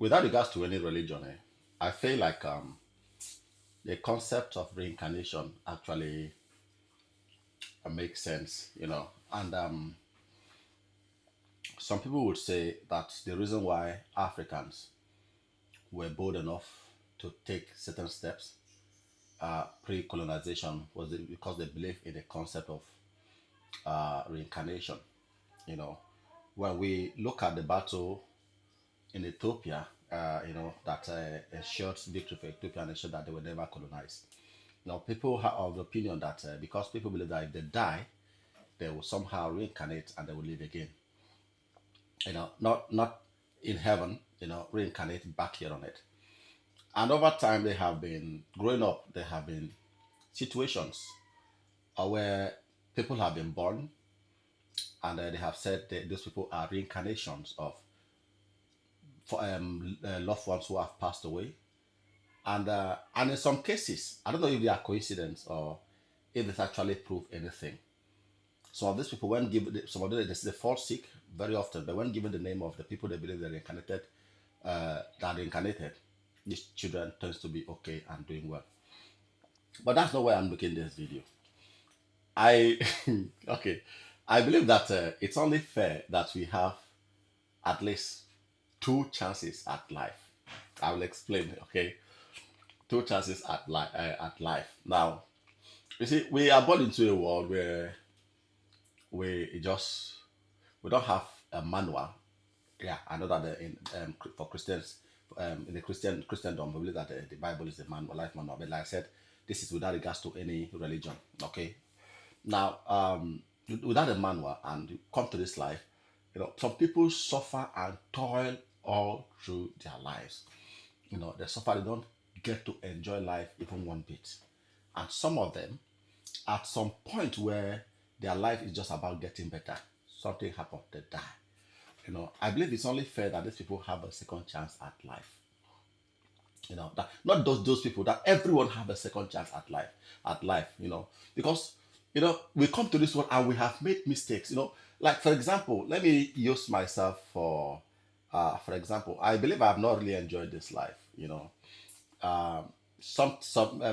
without regards to any religion, I feel like the concept of reincarnation actually makes sense, And some people would say that the reason why Africans were bold enough to take certain steps pre-colonization was because they believe in the concept of reincarnation. You know, when we look at the battle in Ethiopia, that ensured victory for Ethiopia and ensured that they were never colonized. Now, people are of the opinion that because people believe that if they die, they will somehow reincarnate and they will live again. Not in heaven, reincarnate back here on it. And over time, they have been growing up. There have been situations where people have been born, and they have said that those people are reincarnations of loved ones who have passed away. And in some cases, I don't know if they are coincidence or if it's actually prove anything. Some of these people, when given some of them, they fall sick very often, but when given the name of the people they believe they're reincarnated, that are reincarnated, these children tends to be okay and doing well. But that's not why I'm making this video. I okay, I believe that it's only fair that we have at least two chances at life. I will explain. Okay, two chances at life. Now, you see, we are born into a world where we just we don't have a manual. Yeah, I know that for Christians, in the Christendom, we believe that the Bible is the manual, life manual. But like I said, this is without regards to any religion. Okay. Now, without a manual and you come to this life, some people suffer and toil all through their lives. They suffer, they don't get to enjoy life even one bit. And some of them, at some point where their life is just about getting better, something happened, they die. I believe it's only fair that these people have a second chance at life. That not those people, that everyone have a second chance at life, because we come to this world and we have made mistakes. Like, for example, let me use myself for example. I believe I have not really enjoyed this life. um, some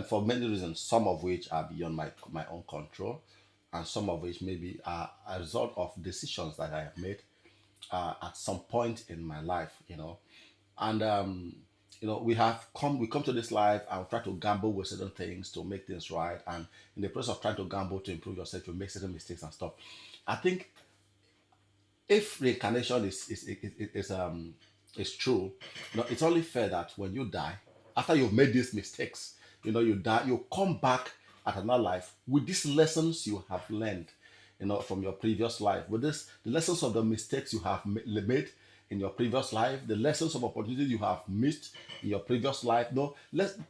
for many reasons, some of which are beyond my own control, and some of which maybe are a result of decisions that I have made at some point in my life. And we come to this life and try to gamble with certain things to make things right, and in the process of trying to gamble to improve yourself, you make certain mistakes and stuff. I think if reincarnation is true, it's only fair that when you die, after you've made these mistakes, you die, you come back at another life with these lessons you have learned, from your previous life, with this the lessons of the mistakes you have made in your previous life, the lessons of opportunities you have missed in your previous life. No,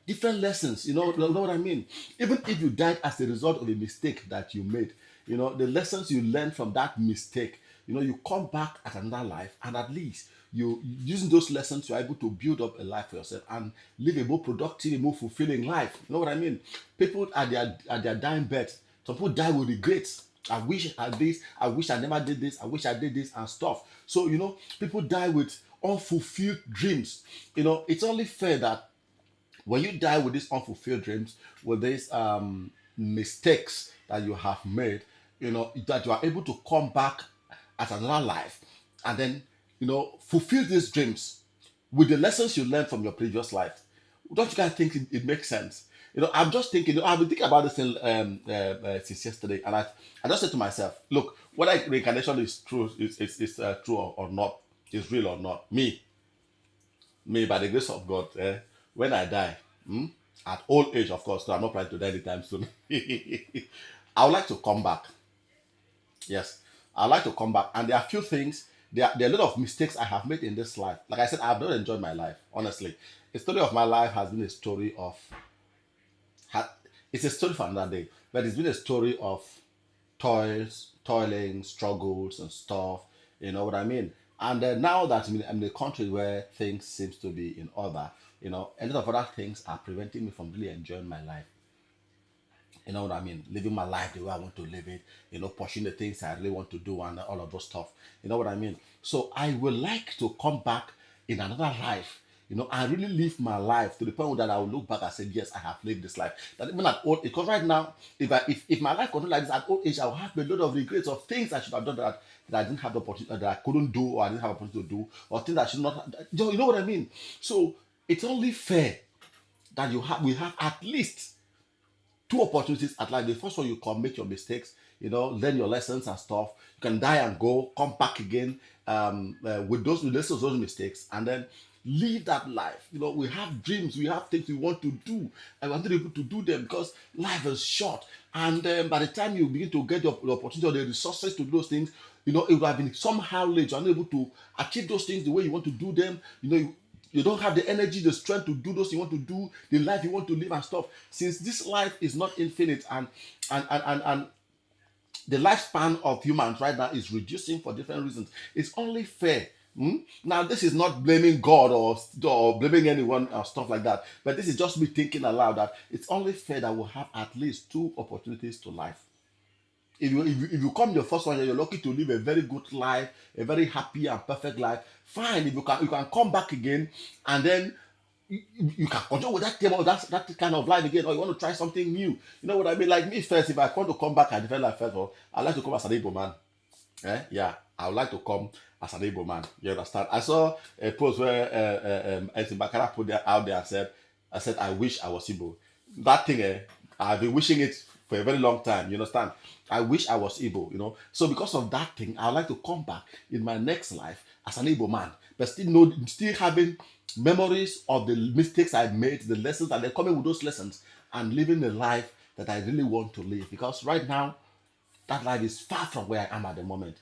different lessons. You know what I mean. Even if you died as a result of a mistake that you made, the lessons you learned from that mistake, you come back at another life, and at least you using those lessons, you're able to build up a life for yourself and live a more productive, a more fulfilling life. You know what I mean. People at their dying bed, some people die with regrets. I wish I had this, I wish I never did this, I wish I did this and stuff. So people die with unfulfilled dreams. It's only fair that when you die with these unfulfilled dreams, with these mistakes that you have made, that you are able to come back at another life, and then fulfill these dreams with the lessons you learned from your previous life. Don't you guys think it makes sense? I'm just thinking. I've been thinking about this thing since yesterday, and I just said to myself, look, whether reincarnation is true, is true or not, is real or not. Me, by the grace of God, when I die, at old age, of course, 'cause I'm not planning to die anytime soon, I would like to come back. Yes, I'd like to come back. And there are a few things, there are a lot of mistakes I have made in this life. Like I said, I've not enjoyed my life, honestly. The story of my life has been a story of, ha- it's a story for another day, but it's been a story of toiling, struggles, and stuff. You know what I mean? And now that I'm in a country where things seems to be in order, a lot of other things are preventing me from really enjoying my life. You know what I mean? Living my life the way I want to live it, pursuing the things I really want to do and all of those stuff. You know what I mean? So I would like to come back in another life, I really live my life to the point that I will look back and say, yes, I have lived this life. That even at old, because right now, if my life continues like this at old age, I will have a lot of regrets of things I should have done that I didn't have the opportunity, that I couldn't do, or I didn't have opportunity to do, or things that I should not. You know what I mean? So it's only fair that we have at least two opportunities at life. The first one, you commit your mistakes, learn your lessons and stuff. You can die and go, come back again with those lessons, those mistakes, and then live that life. We have dreams, we have things we want to do, and we're not able to do them because life is short. And by the time you begin to get the opportunity or the resources to do those things, it will have been somehow late. You're not able to achieve those things the way you want to do them. You don't have the energy, the strength to do those you want to do, the life you want to live and stuff. Since this life is not infinite, and the lifespan of humans right now is reducing for different reasons, it's only fair. Now, this is not blaming God or blaming anyone or stuff like that, but this is just me thinking aloud that it's only fair that we'll have at least two opportunities to life. If you come the first one, you're lucky to live a very good life, a very happy and perfect life. Fine, if you can come back again, and then you can continue with that theme, that kind of life again, or you want to try something new. You know what I mean? Like me first, if I want to come back and different life first, I like to come as an Igbo man. Yeah, I would like to come as an Igbo man. You understand? I saw a post where Eti Bakara put there out there and said, I wish I was Igbo. That thing, I've been wishing it for a very long time. You understand? I wish I was Igbo. So because of that thing, I would like to come back in my next life as an Igbo man, but still having memories of the mistakes I made, the lessons, and then coming with those lessons and living the life that I really want to live. Because right now, that life is far from where I am at the moment.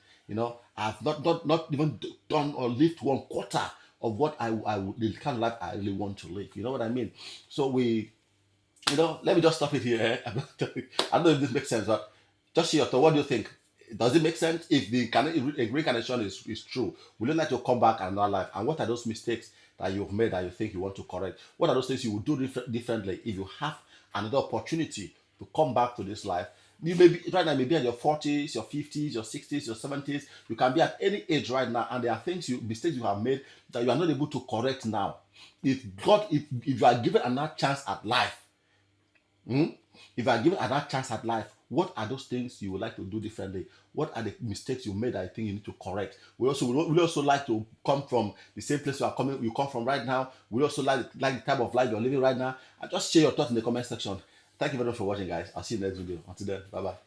I've not even done or lived 1/4 of what I would, the kind of life I really want to live. You know what I mean? So let me just stop it here. I don't know if this makes sense, but just see your thought. What do you think? Does it make sense? If if reincarnation is true, will you like to come back another life? And what are those mistakes that you've made that you think you want to correct? What are those things you would do differently if you have another opportunity to come back to this life? You may be right now, maybe at your 40s, your 50s, your 60s, your 70s. You can be at any age right now, and there are mistakes you have made that you are not able to correct now. If you are given another chance at life, if you are given another chance at life, what are those things you would like to do differently? What are the mistakes you made that I think you need to correct? We also like to come from the same place you come from right now. We also like the type of life you're living right now. And just share your thoughts in the comment section. Thank you very much for watching, guys. I'll see you in the next video. Until then, bye bye.